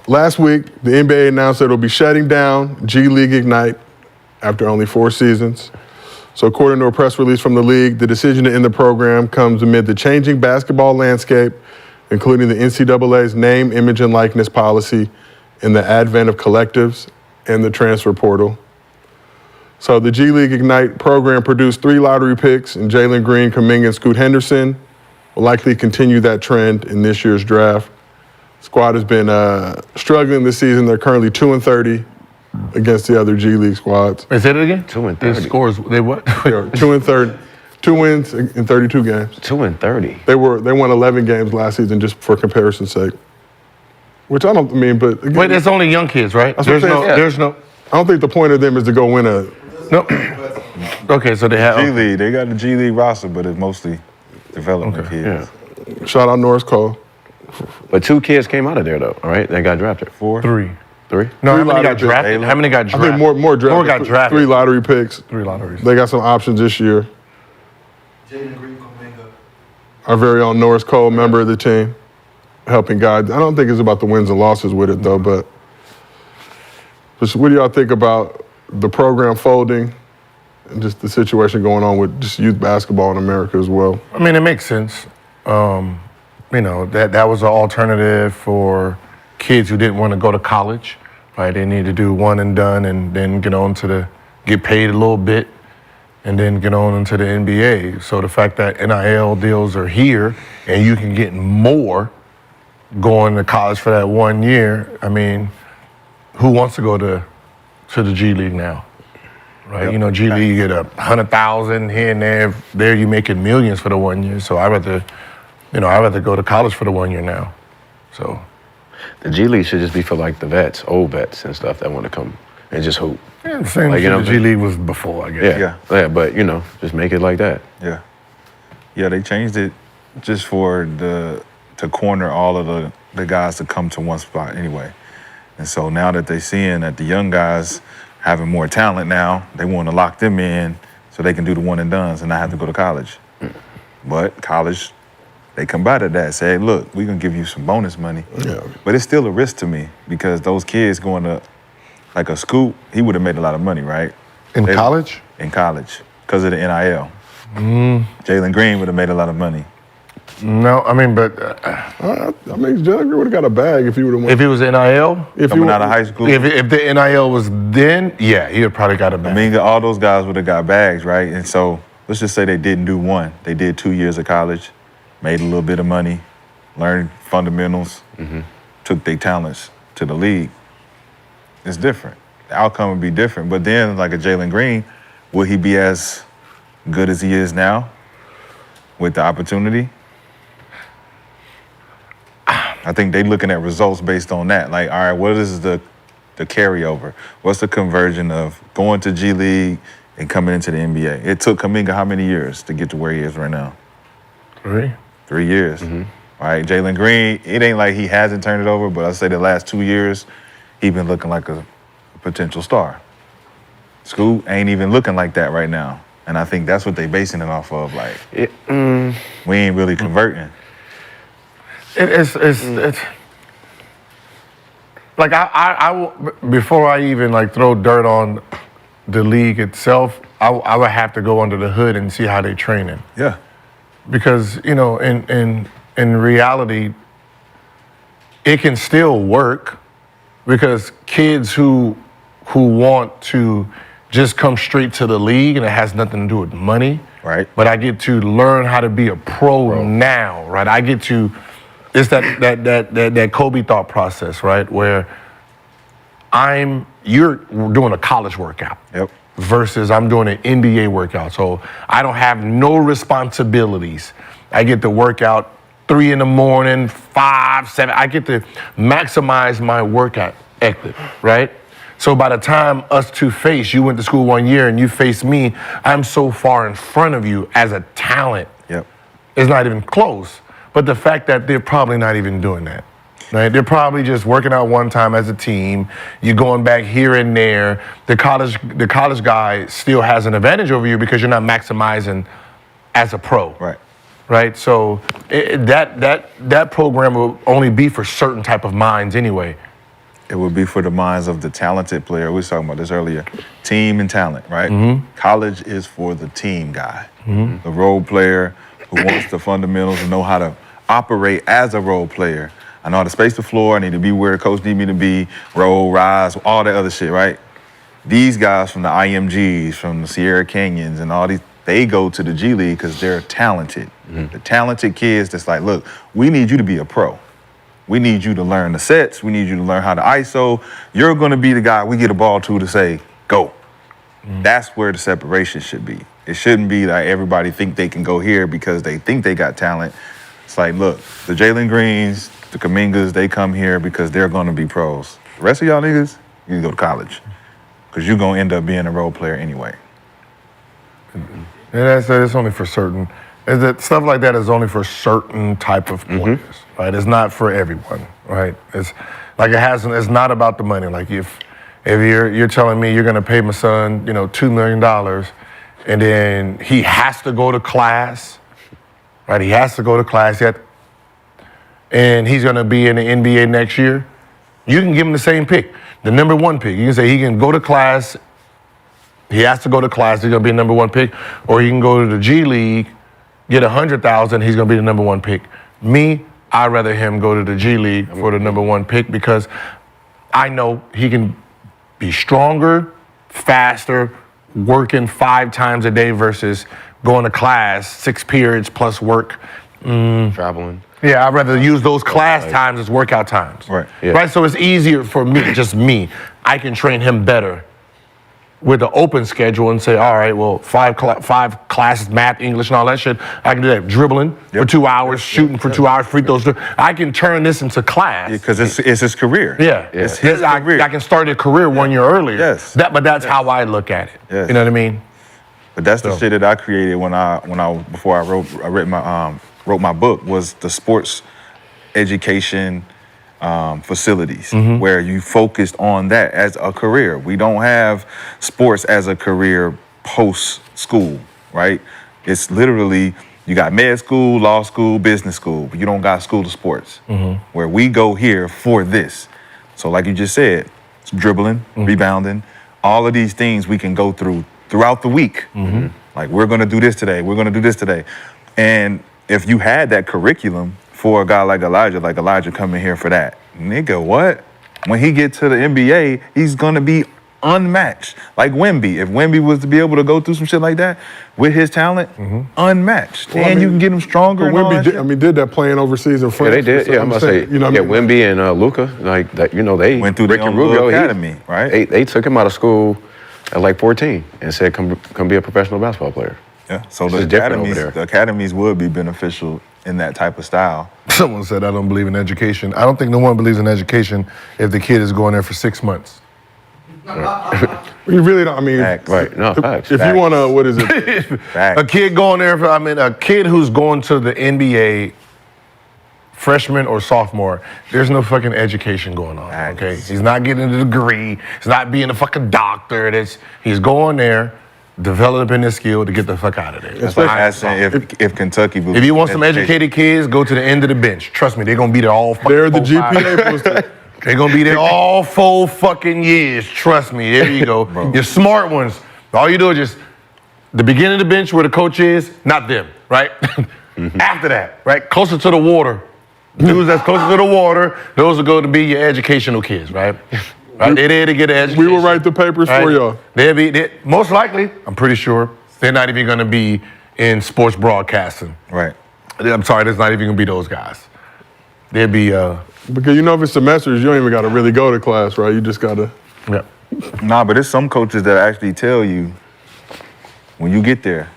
last week, the NBA announced that it'll be shutting down G League Ignite after only 4 seasons. So according to a press release from the league, the decision to end the program comes amid the changing basketball landscape, including the NCAA's name, image, and likeness policy and the advent of collectives and the transfer portal. So the G League Ignite program produced 3 lottery picks in Jalen Green, Kuminga, and Scoot Henderson. Will likely continue that trend in this year's draft. Squad has been struggling this season. They're currently 2-30 against the other G League squads. Say it again? 2-30. Their scores, they what? 2-30. 2 wins in 32 games. 2-30. They won 11 games last season, just for comparison's sake. Which I don't mean, but again, Wait, it's only young kids, right? There's no. I don't think the point of them is to go win a. No. Okay, so they have G League. They got the G League roster, but it's mostly development kids. Yeah. Shout out Norris Cole. But 2 kids came out of there, though, all right? They got drafted. 4? 3. 3? No, how many lottery got picks. drafted? How many got I drafted? think more drafted. 4 got drafted. 3 lottery picks. 3 lotteries. They got some options this year. Jalen Green Jonathan Kuminga. Our very own Norris Cole, member of the team, helping guide. I don't think it's about the wins and losses with it, though, but what do y'all think about the program folding and just the situation going on with just youth basketball in America as well? I mean, it makes sense. You know, that was an alternative for kids who didn't want to go to college, right? They need to do one and done and then get paid a little bit and then get on into the NBA. So the fact that NIL deals are here and you can get more going to college for that 1 year, I mean, who wants to go to the G League now? Right? Yep. You know, G League, you get 100,000 here and there. There you're making millions for the 1 year. So I'd rather go to college for the 1 year now. So The G League should just be for, like, the vets, old vets and stuff that want to come and just hoop. yeah, the same Like, shit you know, the G League was before, I guess. Yeah, but, you know, just make it like that. Yeah. Yeah, they changed it just to corner all of the guys to come to one spot anyway. And so now that they're seeing that the young guys having more talent now, they want to lock them in so they can do the one and dones and not have to go to college. But college, they combated that, say, hey, look, we're going to give you some bonus money. Yeah. But it's still a risk to me because those kids going to, like a Scoot, he would have made a lot of money, right? In college? In college, because of the NIL. Jalen Green would have made a lot of money. No, I mean, but I mean, Jalen would have got a bag if he would have won. if it was NIL, Coming out of high school, if the NIL was then, yeah, he would probably got a bag. I mean, all those guys would have got bags, right? And so let's just say they didn't do one. They did 2 years of college, made a little bit of money, learned fundamentals, took their talents to the league. It's different. The outcome would be different. But then, like a Jalen Green, will he be as good as he is now with the opportunity? I think they're looking at results based on that. Like, all right, what is the carryover? What's the conversion of going to G League and coming into the NBA? It took Kuminga how many years to get to where he is right now? 3. 3 years. All right, Jalen Green, it ain't like he hasn't turned it over, but I say the last 2 years, he been looking like a potential star. Scoot ain't even looking like that right now. And I think that's what they basing it off of. Like, we ain't really converting. It's like before I even like throw dirt on the league itself, I would have to go under the hood and see how they training. Yeah. Because, you know, in reality, it can still work because kids who want to just come straight to the league and it has nothing to do with money. Right. But I get to learn how to be a pro now, right? I get to, it's that Kobe thought process, right? Where you're doing a college workout. Yep. Versus I'm doing an NBA workout. So I don't have no responsibilities. I get to work out 3 a.m, 5, 7. I get to maximize my workout ethic, right? So by the time us two face, you went to school 1 year and you face me, I'm so far in front of you as a talent. Yep. It's not even close. But the fact that they're probably not even doing that. Right? They're probably just working out one time as a team. You're going back here and there. The college guy still has an advantage over you because you're not maximizing as a pro. Right. Right. So that program will only be for certain type of minds anyway. it would be for the minds of the talented player. We were talking about this earlier. Team and talent, right? College is for the team guy, the role player who wants the fundamentals and know how to operate as a role player. I know how to space the floor. I need to be where the coach need me to be, roll, rise, all that other shit, right? These guys from the IMGs, from the Sierra Canyons and all these, they go to the G League because they're talented. The talented kids that's like, look, we need you to be a pro. We need you to learn the sets. We need you to learn how to ISO. You're going to be the guy we get a ball to say, go. That's where the separation should be. It shouldn't be like everybody think they can go here because they think they got talent. It's like, look, the Jalen Greens, the Kumingas, they come here because they're going to be pros. The rest of y'all niggas, you can go to college because you're going to end up being a role player anyway. And it's only for certain. Is that stuff like that is only for certain type of players, right? It's not for everyone, right? It's like it's not about the money. Like if you're telling me you're gonna pay my son, $2 million, and then he has to go to class, right? He has to go to class yet, and he's gonna be in the NBA next year. You can give him the same pick, the number 1 pick. You can say he can go to class. He has to go to class. He's gonna be the number 1 pick, or he can go to the G League, get 100,000. He's gonna be the number 1 pick. Me, I'd rather him go to the G League for the number 1 pick because I know he can be stronger, faster, working 5 times a day versus going to class 6 periods plus work. Traveling. Yeah, I'd rather use those class times as workout times. Right. Yeah. Right. So it's easier for me, just me. I can train him better with the open schedule and say, all right, well, 5 classes, math, English, and all that shit. I can do that dribbling for 2 hours, shooting for 2 hours, free throws. I can turn this into class. Because it's his career. Yeah. It's his career. I can start a career 1 year earlier. Yes. But that's how I look at it. Yes. You know what I mean? But that's the shit that I created before I wrote my book was the sports education facilities where you focused on that as a career. We don't have sports as a career post school, right? It's literally you got med school, law school, business school, but you don't got school of sports where we go here for this. So like you just said, it's dribbling, rebounding, all of these things we can go throughout the week. Like we're gonna do this today, we're gonna do this today. And if you had that curriculum for a guy like Elijah coming here for that, nigga, what? When he get to the NBA, he's gonna be unmatched. Like Wemby. If Wemby was to be able to go through some shit like that with his talent, unmatched. Well, and you can get him stronger. But Wemby did that playing overseas in France. Yeah, they did. So Yeah, I'm about to say. Wemby and Luka, like that. They went through Ricky the Rubio academy, right? They took him out of school at like 14 and said, "Come be a professional basketball player." Yeah. So This is different over there. the academies would be beneficial in that type of style. Someone said, I don't believe in education. I don't think no one believes in education if the kid is going there for 6 months. You really don't. I mean, Facts. Right? No, facts. if you want to, what is it? Facts. A kid going there a kid who's going to the NBA freshman or sophomore, there's no fucking education going on, Facts. okay? He's not getting a degree. He's not being a fucking doctor. He's going there, developing his skill to get the fuck out of there. That's what I saw. Asking if Kentucky. If you want some educated kids, go to the end of the bench. Trust me, they're gonna be there all fucking They're the 4, 5. GPA poster. They're gonna be there all 4 fucking years. Trust me. There you go. Your smart ones. All you do is just the beginning of the bench where the coach is, not them, right? After that, right? Closer to the water. Dudes that's closer to the water, those are going to be your educational kids, right? Right? They're there to get an education. We will write the papers for y'all. Most likely, I'm pretty sure, they're not even gonna be in sports broadcasting. Right. I'm sorry, there's not even gonna be those guys. They'd be Because if it's semesters, you don't even got to really go to class, right? You just got to. yeah. Nah, but there's some coaches that actually tell you when you get there,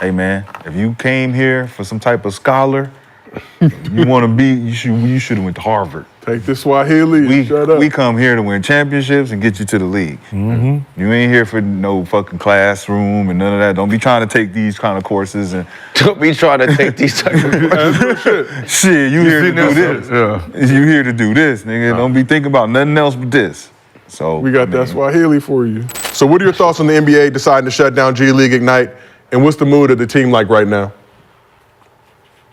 hey man, if you came here for some type of scholar, you want to be, you should have went to Harvard. Take this Swahili. Shut up. We come here to win championships and get you to the league. You ain't here for no fucking classroom and none of that. Don't be trying to take these kind of courses and Don't be trying to take these type of shit. You here to do this? Yeah. You here to do this, nigga? Don't be thinking about nothing else but this. So We got that Swahili for you. So what are your thoughts on the NBA deciding to shut down G League Ignite? And what's the mood of the team like right now?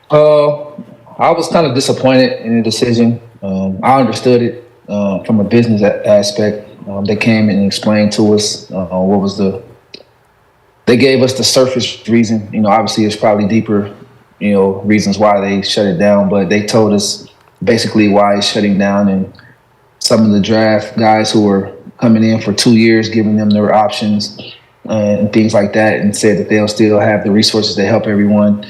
I was kind of disappointed in the decision. I understood it from a business aspect. They came and explained to us what was they gave us the surface reason. Obviously it's probably deeper, reasons why they shut it down, but they told us basically why it's shutting down, and some of the draft guys who were coming in for 2 years, giving them their options and things like that, and said that they'll still have the resources to help everyone.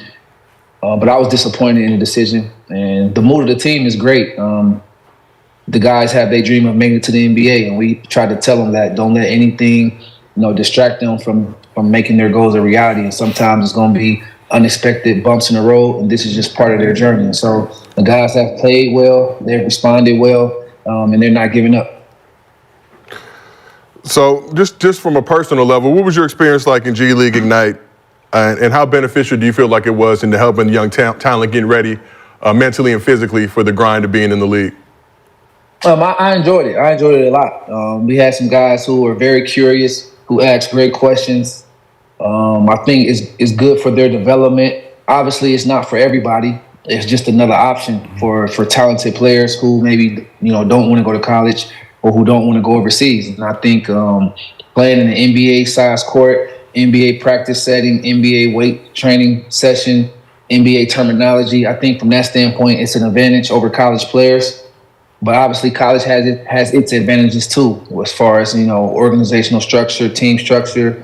But I was disappointed in the decision, and the mood of the team is great. The guys have their dream of making it to the NBA, and we tried to tell them that don't let anything, distract them from making their goals a reality. And sometimes it's going to be unexpected bumps in the road, and this is just part of their journey. And so the guys have played well, they've responded well, and they're not giving up. So just from a personal level, what was your experience like in G League Ignite, and how beneficial do you feel like it was in helping young talent get ready mentally and physically for the grind of being in the league? I enjoyed it. I enjoyed it a lot. We had some guys who were very curious, who asked great questions. I think it's good for their development. Obviously, it's not for everybody. It's just another option for talented players who maybe don't want to go to college or who don't want to go overseas. And I think playing in an NBA-sized court, NBA practice setting, NBA weight training session, NBA terminology, I think from that standpoint, it's an advantage over college players. But obviously, college has its advantages too, as far as organizational structure, team structure,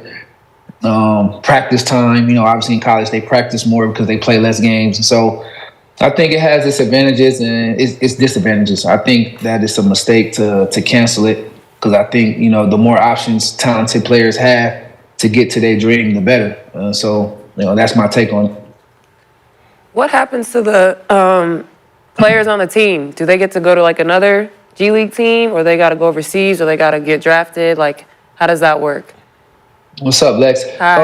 practice time. Obviously in college they practice more because they play less games. And so I think it has its advantages and its disadvantages. I think that it's a mistake to cancel it, because I think the more options talented players have to get to their dream, the better. So that's my take on it. What happens to the players on the team? Do they get to go to like another G League team, or they got to go overseas, or they got to get drafted? Like, how does that work? What's up, Lex? Hi.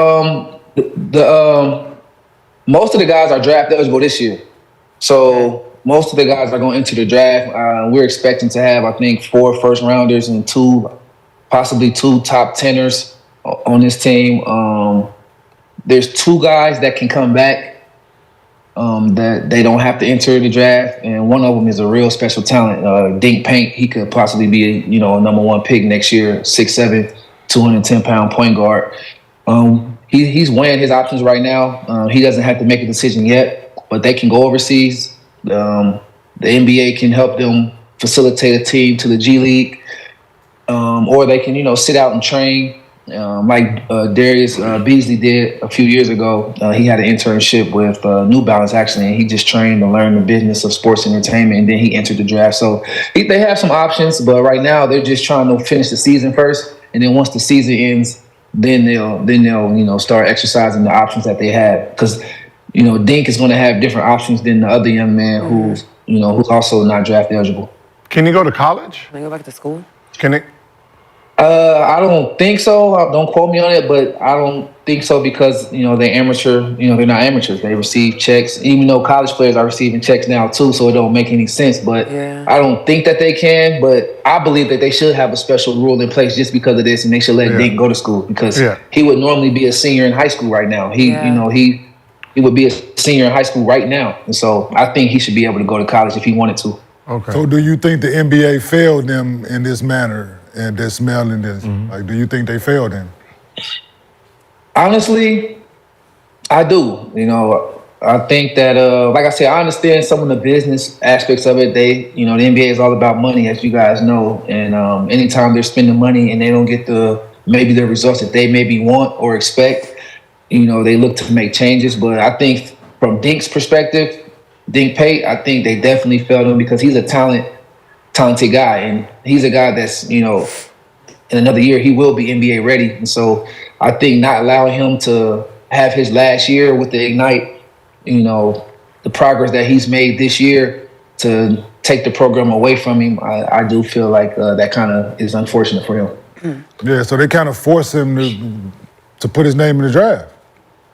Most of the guys are draft eligible this year, so most of the guys are going to enter the draft. We're expecting to have, I think, 4 first rounders and possibly two top teners on this team. There's 2 guys that can come back. That they don't have to enter the draft, and one of them is a real special talent, Dink Paint. He could possibly be a number 1 pick next year, 6'7", 210-pound point guard. He's weighing his options right now. He doesn't have to make a decision yet, but they can go overseas. The NBA can help them facilitate a team to the G League, or they can sit out and train. Like Darius Beasley did a few years ago. He had an internship with New Balance, actually, and he just trained to learn the business of sports entertainment, and then he entered the draft. So they have some options, but right now they're just trying to finish the season first, and then once the season ends, then they'll start exercising the options that they have. Because Dink is going to have different options than the other young man who's also not draft eligible. Can you go to college? Can they go back to school? Can it? I don't think so. Don't quote me on it, but I don't think so because, they're amateur. They're not amateurs. They receive checks, even though college players are receiving checks now too, so it don't make any sense. But Yeah. I don't think that they can, but I believe that they should have a special rule in place just because of this, and they should let Dink go to school because he would normally be a senior in high school right now. He would be a senior in high school right now. And so I think he should be able to go to college if he wanted to. Okay. So do you think the NBA failed them in this manner and this smelling this? Like, do you think they failed them? Honestly, I do. I think that, like I said, I understand some of the business aspects of it. The NBA is all about money, as you guys know. And anytime they're spending money and they don't get the results that they maybe want or expect, they look to make changes. But I think from Dink's perspective, Dink Pate, I think they definitely failed him because he's a talented guy. And he's a guy that's, in another year, he will be NBA ready. And so I think not allowing him to have his last year with the Ignite, the progress that he's made this year to take the program away from him, I do feel like that kind of is unfortunate for him. Yeah, so they kind of force him to put his name in the draft.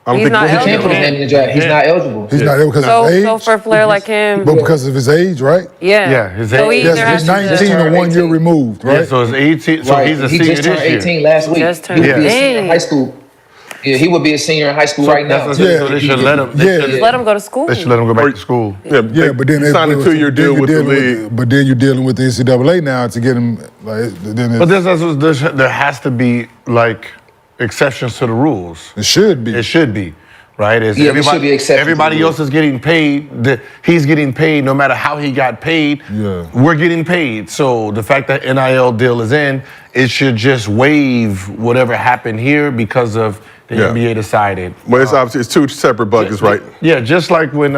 He's not He can't put his name in the draft. He's not eligible. He's not able because of his age. So for a player like him, But because of his age, right? yeah, his So he age. either Yes, has he's to 19 or 1 year removed, right? Yeah, so it's 18. So Right. he's a He senior just turned this year. 18 last week. Just turned He would be a senior in 18. high school. Yeah, he would be a senior in high school right now. So they should let him. Just let him go to school. They should let him go back to school. Yeah, but then they signed a 2-year deal with the league. But then you're dealing with the NCAA now to get him. Like, then But there has to be like exceptions to the rules. it should be. It should be, right? It's Yeah, there should be exceptions to everybody the else is getting paid. He's getting paid no matter how he got paid. Yeah. We're getting paid. So the fact that NIL deal is in, it should just waive whatever happened here because of the Yeah. NBA decided. Well, it's obviously it's two separate buckets, right? Yeah, just like when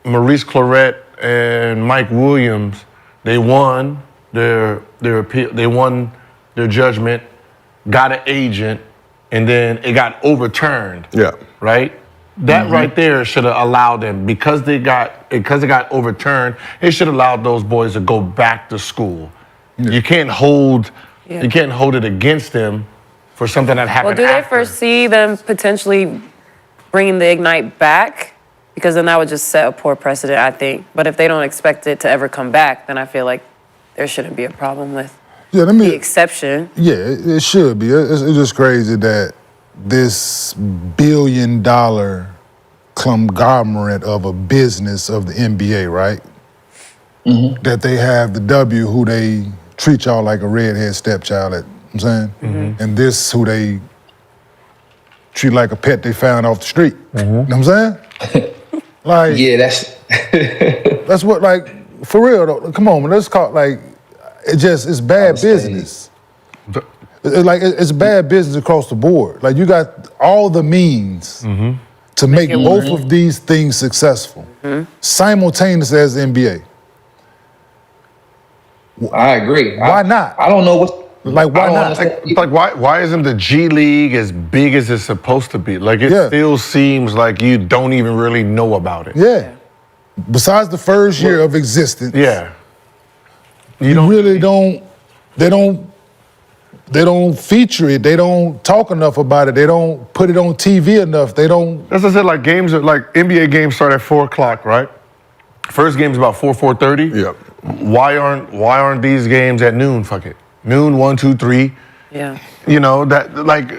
Maurice Claret and Mike Williams, they won their appeal, they won their judgment, got an agent, and then it got overturned. Yeah. Right? That right there should have allowed them, because it got overturned, it should allow those boys to go back to school. You can't hold it against them for something that happened. Well, do they after. foresee them potentially bringing the Ignite back? Because then that would just set a poor precedent, I think. But if they don't expect it to ever come back, then I feel like there shouldn't be a problem with the exception. Yeah, it should be. It's just crazy that this billion-dollar conglomerate of a business of the NBA, right? Mm-hmm. That they have the W who they treat y'all like a redhead stepchild, you know what I'm saying? Mm-hmm. And this who they treat like a pet they found off the street. You know what I'm saying? Like, Yeah, that's that's what, like, for real though, come on, man, let's call, like, it's bad business. It's bad business across the board. Like, you got all the means to make both of these things successful, simultaneously as the NBA. I agree. Why not? I don't know what. Like, why I don't not? understand. Like why isn't the G League as big as it's supposed to be? Like it still seems like you don't even really know about it. Yeah. Besides the first year of existence, Yeah. you really don't. They don't feature it. They don't talk enough about it. They don't put it on TV enough. They don't. As I said, like games are like NBA games start at 4:00, right? First game's about 4:30. Yep. Why aren't these games at noon? Fuck it. Noon, 1, 2, 3. Yeah, You know, that like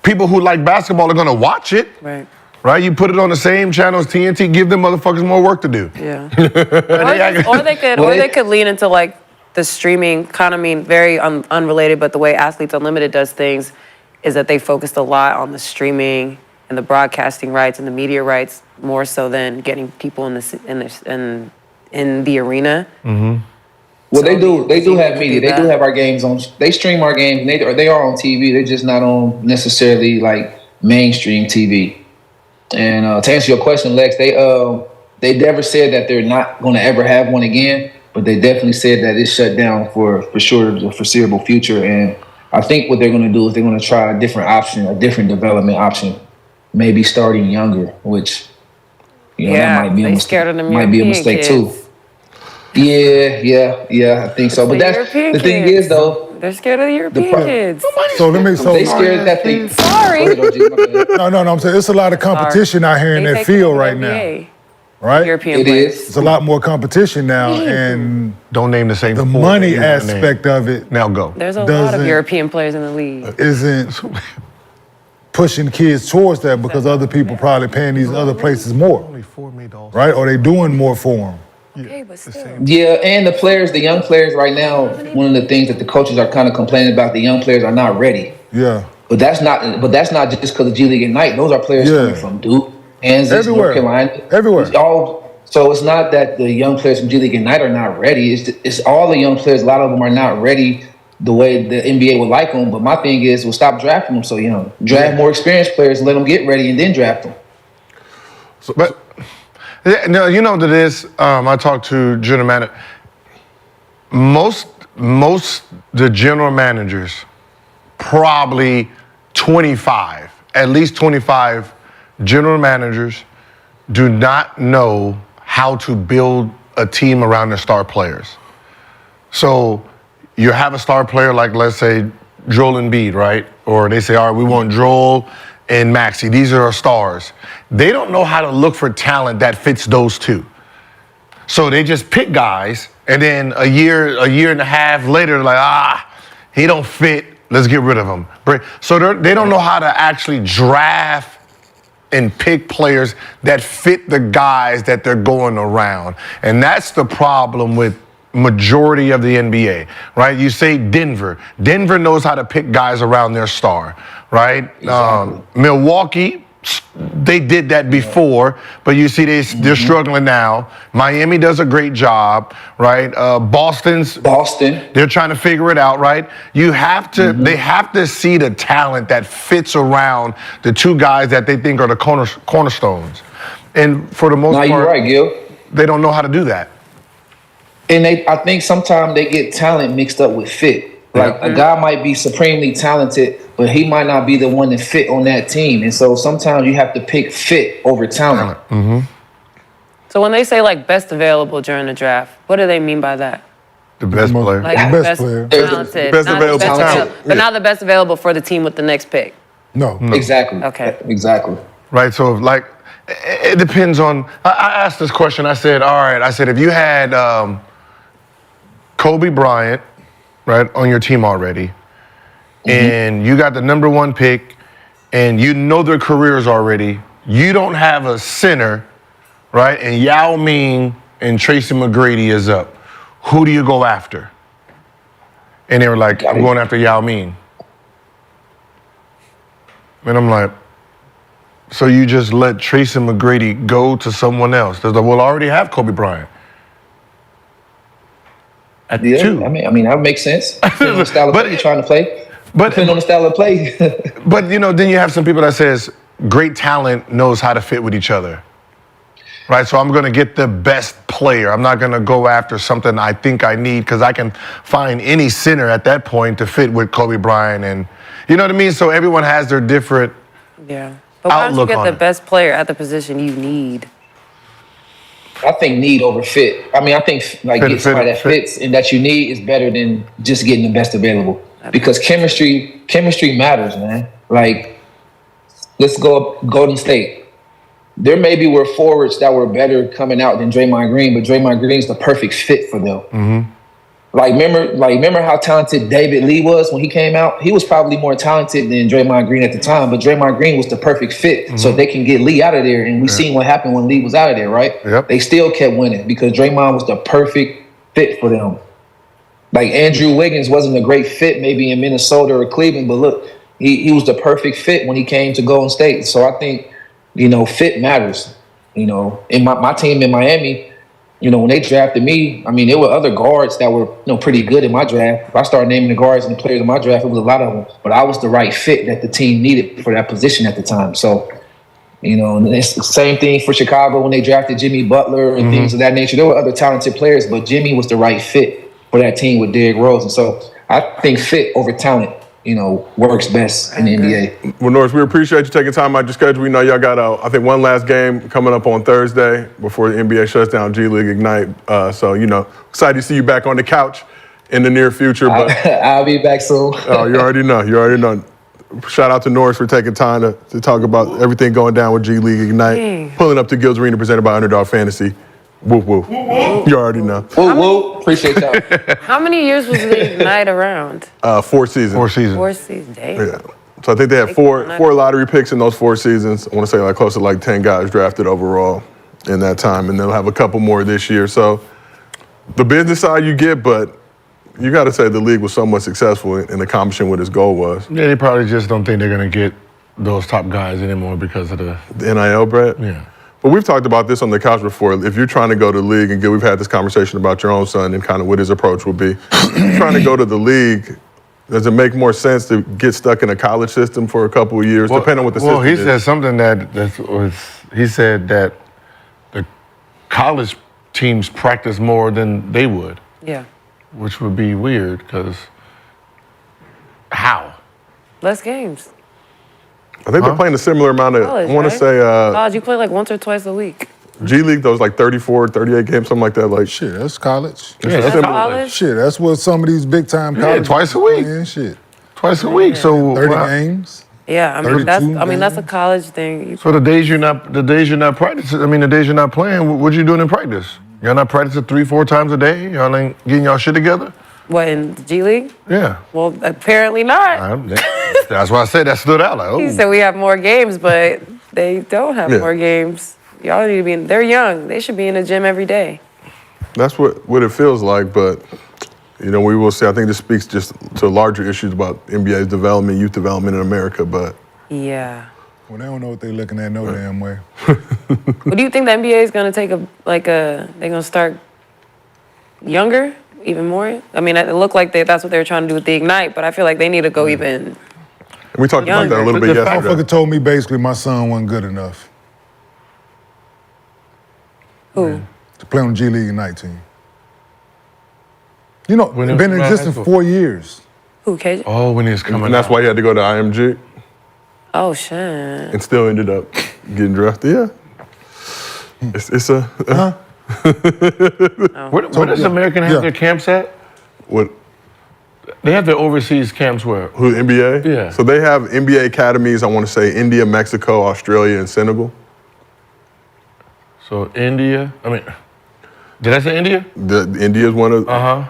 people who like basketball are gonna watch it. right. Right? You put it on the same channel as TNT, give them motherfuckers more work to do. Yeah. or they could lean into like the streaming kind of very unrelated, but the way Athletes Unlimited does things is that they focused a lot on the streaming and the broadcasting rights and the media rights more so than getting people in the arena. Well, So they do have do media. They that. do have our games on. They stream our games. They are on TV. They're just not on necessarily like mainstream TV. And to answer your question, Lex, they never said that they're not going to ever have one again, but they definitely said that it's shut down for sure the foreseeable future. And I think what they're going to do is they're going to try a different option, a different development option, maybe starting younger, which that might be they scared of them might be a European mistake kids. too. Yeah, I think so. But The that's European the thing kids. is though. They're scared of the European kids. So let me. So They scared that they. Sorry. Go ahead, OG, my bad. no. I'm saying it's a lot of competition out here in They that taking field over right the now, NBA. right? European It players. is. It's a lot more competition now, and Don't name the same the sport money that you wanna name. aspect of it Now go. There's a lot Doesn't- of European players in the league. isn't pushing kids towards that because other people probably paying these other places more, right? Or they doing more for them. Okay, but still. Yeah, and the young players right now, one of the things that the coaches are kind of complaining about, the young players are not ready. Yeah. But that's not just because of G League Ignite. Those are players Yeah. coming from Duke, Kansas, Everywhere. North Carolina. Everywhere. So it's not that the young players from G League Ignite are not ready. It's all the young players. A lot of them are not ready the way the NBA would like them. But my thing is, we'll stop drafting them so young. Draft more experienced players and let them get ready and then draft them. But yeah, no, you know that is. I talked to general manager. Most the general managers, probably 25, at least 25 general managers, do not know how to build a team around their star players. So you have a star player like, let's say, Joel Embiid, right? Or they say, all right, we want Joel and Maxey. These are our stars. They don't know how to look for talent that fits those two. So they just pick guys, and then a year and a half later, like, he don't fit Let's get rid of them. So they don't know how to actually draft and pick players that fit the guys that they're going around. And that's the problem with majority of the NBA, right? You say Denver. Denver knows how to pick guys around their star, right? Exactly. Milwaukee, they did that before, but you see they're struggling now. Miami does a great job, right? Boston, they're trying to figure it out, right? You have to, they have to see the talent that fits around the two guys that they think are the cornerstones. And for the most part, you're right, Gil. they don't know how to do that. And I think sometimes they get talent mixed up with fit. Like a guy might be supremely talented, but he might not be the one to fit on that team. And so sometimes you have to pick fit over talent. So when they say like best available during the draft, what do they mean by that? The best player. Like The best player. talented, Best not available the best talent. but not the best available for the team with the next pick. No. Exactly. Okay. Exactly. Right, so like, it depends on, I asked this question, I said, all right, if you had Kobe Bryant, right, on your team already, and you got the number 1 pick, and you know their careers already, you don't have a center, right, and Yao Ming and Tracy McGrady is up. Who do you go after? And they were like, I'm going after Yao Ming. And I'm like, so you just let Tracy McGrady go to someone else? They're like, well, I already have Kobe Bryant. At Yeah, 2. I mean that makes sense. Depending on the style of play you're trying to play. Depending on the style of play. But then you have some people that says great talent knows how to fit with each other. Right, so I'm gonna get the best player. I'm not gonna go after something I think I need because I can find any center at that point to fit with Kobe Bryant, and you know what I mean? So everyone has their different Yeah. But why don't you outlook get on the it. best player at the position you need? I think need over fit. I mean, I think like getting somebody that fits and that you need is better than just getting the best available. Because chemistry matters, man. Like, let's go up Golden State. There maybe were forwards that were better coming out than Draymond Green, but Draymond Green's the perfect fit for them. Like remember how talented David Lee was when he came out? He was probably more talented than Draymond Green at the time, but Draymond Green was the perfect fit so they can get Lee out of there. And we seen what happened when Lee was out of there, right? Yep. They still kept winning because Draymond was the perfect fit for them. Like Andrew Wiggins wasn't a great fit maybe in Minnesota or Cleveland, but look, he was the perfect fit when he came to Golden State. So I think, fit matters. In my team in Miami, when they drafted me, I mean, there were other guards that were, pretty good in my draft. If I started naming the guards and the players in my draft, it was a lot of them. But I was the right fit that the team needed for that position at the time. So, and it's the same thing for Chicago when they drafted Jimmy Butler and things of that nature. There were other talented players, but Jimmy was the right fit for that team with Derrick Rose. And so I think fit over talent, works best in the NBA. Well, Norris, we appreciate you taking time out your schedule. We know y'all got, I think, one last game coming up on Thursday before the NBA shuts down G League Ignite. So, excited to see you back on the couch in the near future. But I'll be back soon. Oh, you already know. Shout out to Norris for taking time to talk about everything going down with G League Ignite. Pulling up to Gilbert Arenas presented by Underdog Fantasy. Whoop, whoop. You already know. Woo. Appreciate y'all. How many years was the Ignite around? 4 seasons. 4 seasons. 4 seasons. Damn. Yeah. So I think they had four lottery picks in those 4 seasons. I want to say like close to 10 guys drafted overall in that time, and they'll have a couple more this year. So the business side you get, but you got to say the league was somewhat successful in accomplishing what its goal was. Yeah, they probably just don't think they're gonna get those top guys anymore because of the NIL, Brett? Yeah. But we've talked about this on the couch before. If you're trying to go to the league, and we've had this conversation about your own son and kind of what his approach will be. Trying to go to the league, does it make more sense to get stuck in a college system for a couple of years, depending on what the system Well, he is? said something he said that the college teams practice more than they would, Yeah. which would be weird because how? Less games. I think they're playing a similar amount of, College, I want right? to say, College, you play like once or twice a week. G League, those 34, 38 games, something like that. Like, Shit, that's college. Yeah, That's similar. college. Shit, that's what some of these big time colleges twice a week. playing, shit. Twice a week. So 30 games. Yeah, I mean 32 that's a college thing. So the days you're not practicing, the days you're not playing, what you doing in practice? Y'all not practicing 3-4 times a day? Y'all ain't getting y'all shit together? What, in the G League? Yeah. Well, apparently not. That's why I said that stood out. Like, oh. He said we have more games, but they don't have Yeah. more games. Y'all need to be they're young. They should be in the gym every day. That's what it feels like, but we will see. I think this speaks just to larger issues about NBA's development, youth development in America, but Yeah. Well, they don't know what they're looking at no damn way. But do you think the NBA is going to take they're going to start younger, even more? I mean, it looked like that's what they were trying to do with the Ignite, but I feel like they need to go even. and we talked about that a little bit yesterday. Motherfucker told me basically my son wasn't good enough Who? to play on the G League Ignite team. You know, When it it's been in was existence high for 4 years. Who, KJ? Oh, when he was coming And that's out. why he had to go to IMG Oh, shit. and still ended up getting drafted. Yeah. It's a Where does American have Yeah. their camps at? what They have their overseas camps where? who NBA? Yeah. So they have NBA academies, I want to say India, Mexico, Australia, and Senegal. So India, did I say India? India is one of Uh-huh.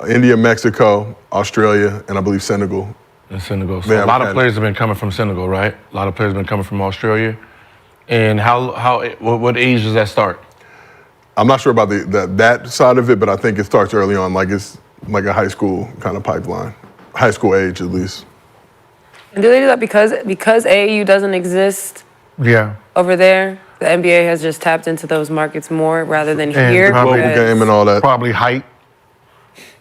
India, Mexico, Australia, and I believe Senegal. In Senegal. So They a have lot of had- players have been coming from Senegal, right? A lot of players have been coming from Australia. And what age does that start? I'm not sure about that side of it, but I think it starts early on, like it's like a high school kind of pipeline, high school age at least. And do they do that because AAU doesn't exist Yeah. over there? The NBA has just tapped into those markets more rather than And here. global Global because- game and all that. Probably height.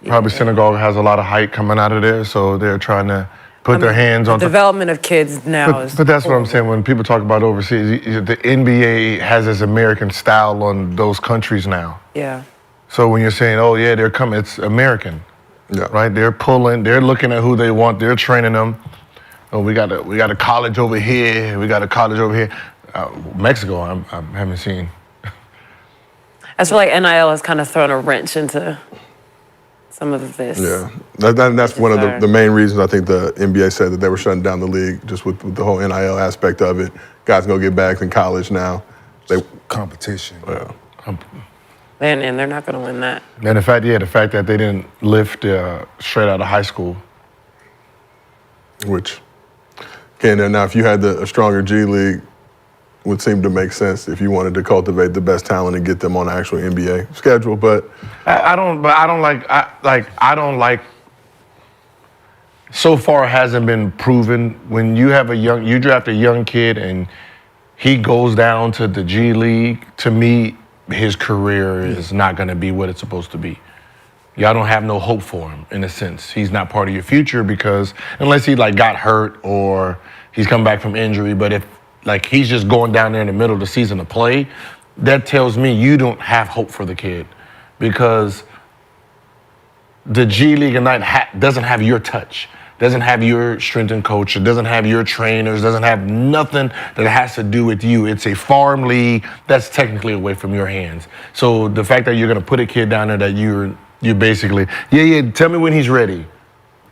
Probably Senegal has a lot of height coming out of there, so they're trying to put their hands on. Development of kids now is. But that's what I'm saying. When people talk about overseas, the NBA has this American style on those countries now. Yeah. So when you're saying, oh yeah, they're coming, it's American, Yeah. right? They're pulling, they're looking at who they want, they're training them. Oh, we got a college over here, we got a college over here. Mexico, I haven't seen. I feel like NIL has kind of thrown a wrench into some of this. Yeah, that's one of the main reasons I think the NBA said that they were shutting down the league, just with the whole NIL aspect of it. Guys gonna get bags in college now. Competition. And they're not going to win that. And the fact that they didn't lift straight out of high school. Which, now if you had a stronger G League, would seem to make sense if you wanted to cultivate the best talent and get them on the actual NBA schedule. But I don't like. So far, it hasn't been proven. When you have you draft a young kid and he goes down to the G League, to me, his career is not going to be what it's supposed to be. Y'all don't have no hope for him, in a sense. He's not part of your future because unless he got hurt or he's come back from injury, but if he's just going down there in the middle of the season to play, that tells me you don't have hope for the kid because the G League Ignite doesn't have your touch, doesn't have your strength and coach, it doesn't have your trainers, doesn't have nothing that has to do with you. It's a farm league that's technically away from your hands. So the fact that you're going to put a kid down there that you're basically, tell me when he's ready.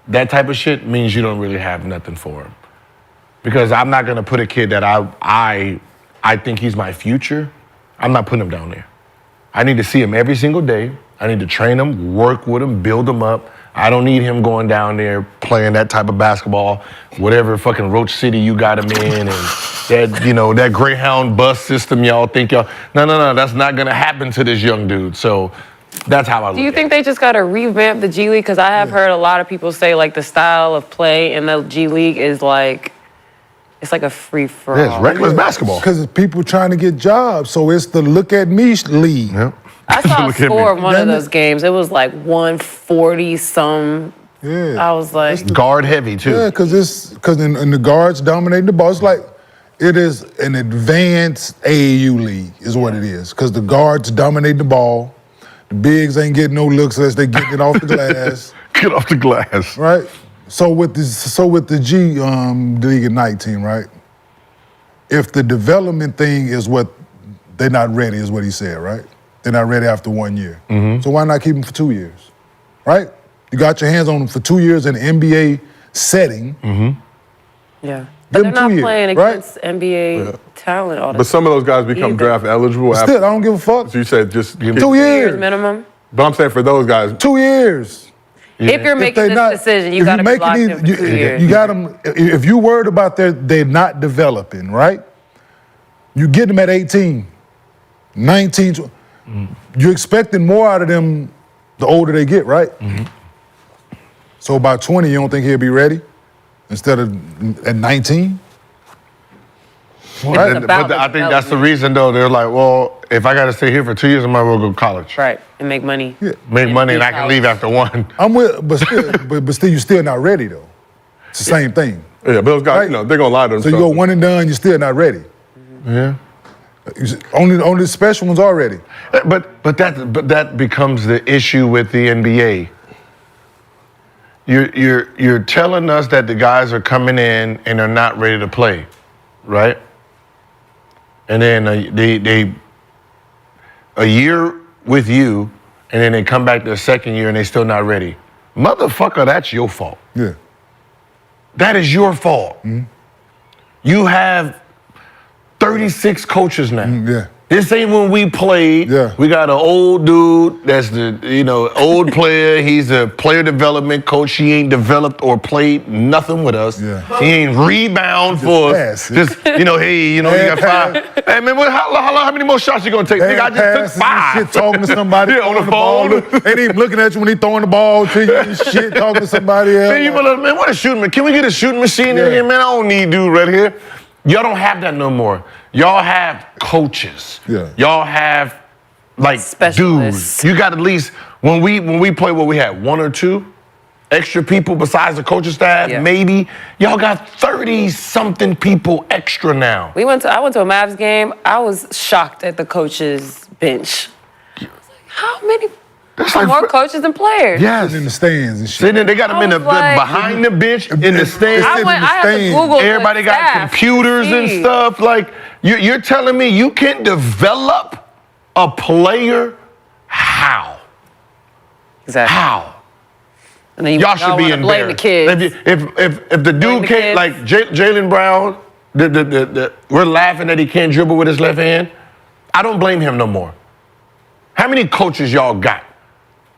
That type of shit means you don't really have nothing for him. Because I'm not gonna put a kid that I think he's my future, I'm not putting him down there. I need to see him every single day. I need to train him, work with him, build him up. I don't need him going down there playing that type of basketball, whatever fucking Roach City you got him in, and that Greyhound bus system y'all think y'all. No, that's not gonna happen to this young dude. So that's how I look Do you at think they just got to revamp the G League? Because I have heard a lot of people say the style of play in the G League is it's like a free-for-all. Yeah, it's reckless basketball. Because it's people trying to get jobs, so it's the look at me league. Yep. I saw a Look at score me. of one of those games. It was 140 some. Yeah. I was like, Guard heavy too. Yeah, because in the guards dominating the ball. It's like it is an advanced AAU league, is what it is. Because the guards dominate the ball, the bigs ain't getting no looks unless they getting it off the glass, Get off the glass. right? So with the G League Ignite team, right? If the development thing is what they're not ready, is what he said, right? They're not ready after 1 year. So why not keep them for 2 years, right? You got your hands on them for 2 years in an NBA setting. yeah. Give But they're 'em not 2 years, playing right? against NBA talent all the but some of those guys become Either. draft eligible after. Still, I don't give a fuck. So you said just 2 2 years years. minimum. But I'm saying for those guys, 2 years. If you're making they this not- decision, you if got to you're be locked making in for these- 2 years. You got them. If you worried about they're not developing, right? You get them at 18, 19. You're expecting more out of them the older they get, right? So by 20, you don't think he'll be ready instead of at 19? It's about I think that's the reason, though. They're like, well, if I got to stay here for 2 years, I might as well go to college. Right, and make money. Yeah. Make money, and I can leave after one. I'm with, but still, but still, you're still not ready though. It's the same thing. Yeah, but those guys, Right. they're gonna lie to So themselves. you go one and done, you're still not ready. Yeah. Only the special ones are ready. But that becomes the issue with the NBA. You're telling us that the guys are coming in and they're not ready to play, right? And then they a year with you, and then they come back their second year and they're still not ready. Motherfucker, that's your fault. Yeah. That is your fault. You have 36 coaches now. Yeah. This ain't when we played. Yeah. We got an old dude that's the old player. He's a player development coach. He ain't developed or played nothing with us. Yeah. He ain't rebound for us. pass. Just hey, you got five. Hey man, how many more shots you gonna take? Nigga, I just took Passes and 5. Shit, talking to somebody Yeah, on the ball. phone. Ain't even looking at you when he throwing the ball to you and shit, talking to somebody else. Man, what a shooting machine. Can we get a shooting machine Yeah. in here, man? I don't need dude right here. Y'all don't have that no more. Y'all have coaches. Yeah. Y'all have like Specialists. dudes. You got at least when we play what we had 1 or 2 extra people besides the coaching staff, Yeah. maybe. Y'all got 30 something people extra now. I went to a Mavs game. I was shocked at the coaches bench. I was like, how many? That's More coaches than players. Yes. in the stands and shit. Sitting there, they got them in I the was like- behind the bench in the stands. Sitting I in the had to stands. Google. Everybody the got staff computers to and see. stuff. Like you're telling me you can develop a player? How? Exactly. How? And then Y'all should be wanna blame embarrassed. the kids. If the Blame dude the can't kids. like Jalen Brown, we're laughing that he can't dribble with his left hand. I don't blame him no more. How many coaches y'all got?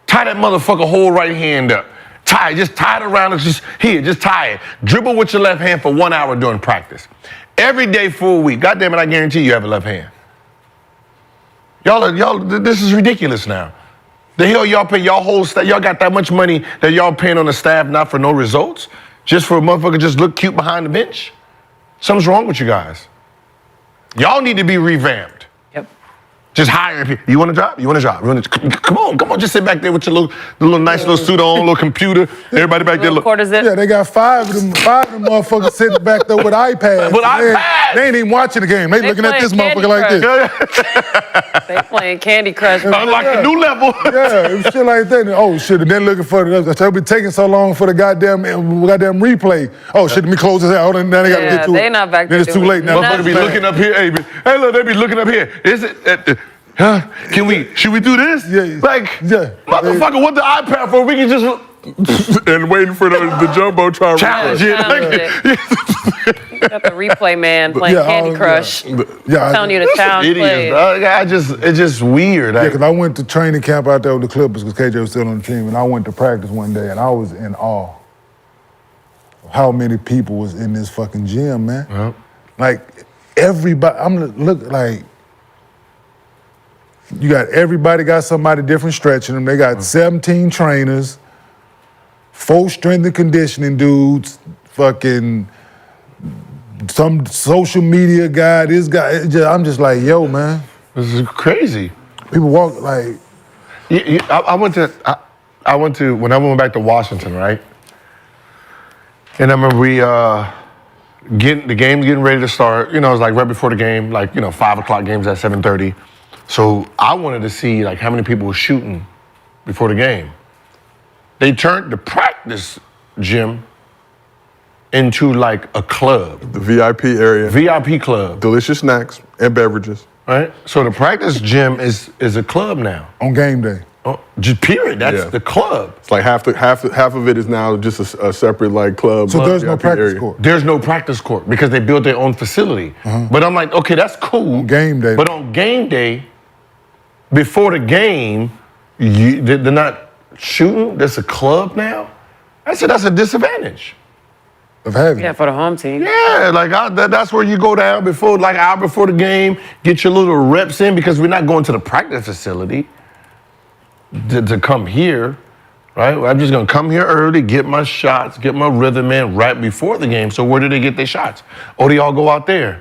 Tie that motherfucker whole right hand up. Just tie it around. Just tie it. Dribble with your left hand for 1 hour during practice. Every day for a week. God damn it, I guarantee you have a left hand. Y'all, this is ridiculous now. The hell y'all pay y'all whole staff? Y'all got that much money that y'all paying on the staff not for no results? Just for a motherfucker just look cute behind the bench? Something's wrong with you guys. Y'all need to be revamped. Yep. Just hiring people. You want a job? You want a job? Come on. Just sit back there with your little nice little suit on, little computer. Everybody back there Little look. quarter zip. Yeah, they got 5 of them motherfuckers sitting back there with iPads. With They- iPads? They ain't even watching the game. They looking at playing this Candy motherfucker like this. Crush. They playing Candy Crush. Like a new level. Yeah, and shit like that. And, oh shit, and then looking for the. They'll be taking so long for the goddamn replay. Oh shit, let me close this out. Now they gotta Yeah, get to it. they not back Then there it's too doing late now. Motherfucker be looking up here. Hey, look, they be looking up here. Is it? Huh? Should we do this? Yeah. Yeah. Motherfucker, what the iPad for? We can just and waiting for the jumbotron. challenge refresh. it. Got the replay man playing Yeah, Candy yeah. Crush. Yeah, Telling you to challenge Idiots, play. it's just weird. Yeah, because I went to training camp out there with the Clippers because KJ was still on the team, and I went to practice one day, and I was in awe of how many people was in this fucking gym, man. Yep. Like everybody, like you got everybody got somebody different stretching them. They got 17 trainers, 4 strength and conditioning dudes, fucking some social media guy. This guy, I'm just like, yo, man. This is crazy. People walk like. I went to when I went back to Washington, right? And I remember the game's getting ready to start. You know, it was like right before the game, 5 o'clock games at 7:30. So I wanted to see like how many people were shooting before the game. They turned the practice gym into like a club, The VIP area, VIP club, delicious snacks and beverages. right? So the practice gym is a club now. On game day. Oh, just period. That's Yeah. the club. It's like half of it is now just a separate like club. So there's no VIP practice area. court. There's no practice court because they built their own facility. But I'm like, okay, that's cool. On game day. But on game day, before the game, they're not shooting, that's a club now. I said that's a disadvantage. Of having Yeah, for the home team. Yeah, like that's where you go down before, like an hour before the game, get your little reps in because we're not going to the practice facility to come here, right? I'm just gonna come here early, get my shots, get my rhythm in right before the game. So where do they get their shots? Oh, they all go out there.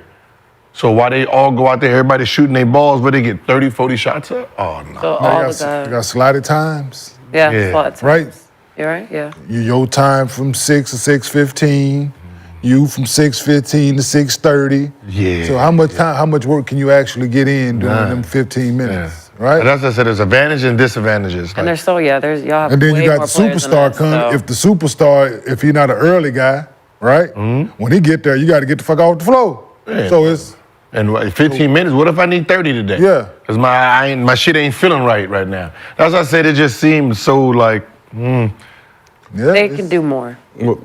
So why they all go out there, everybody shooting their balls, but they get 30, 40 shots up? Oh, no. So you all the got, guys. you got slotted times, Yeah, Yeah. slots. right? You're right. Yeah. Your time from 6 to 6:15. You from 6:15 to 6:30. Yeah. So how much time? How much work can you actually get in during None. them 15 minutes? And Right? that's what I said, there's advantages and disadvantages. And there's y'all have And then way you got more the players than superstar us, come. so- If the superstar, if he's not an early guy, right? When he get there, you got to get the fuck off the floor. Yeah. So it's And 15 minutes, what if I need 30 today? Yeah. Because my shit ain't feeling right now. That's why I said it just seemed so like, yeah, they it's- can do more. Well,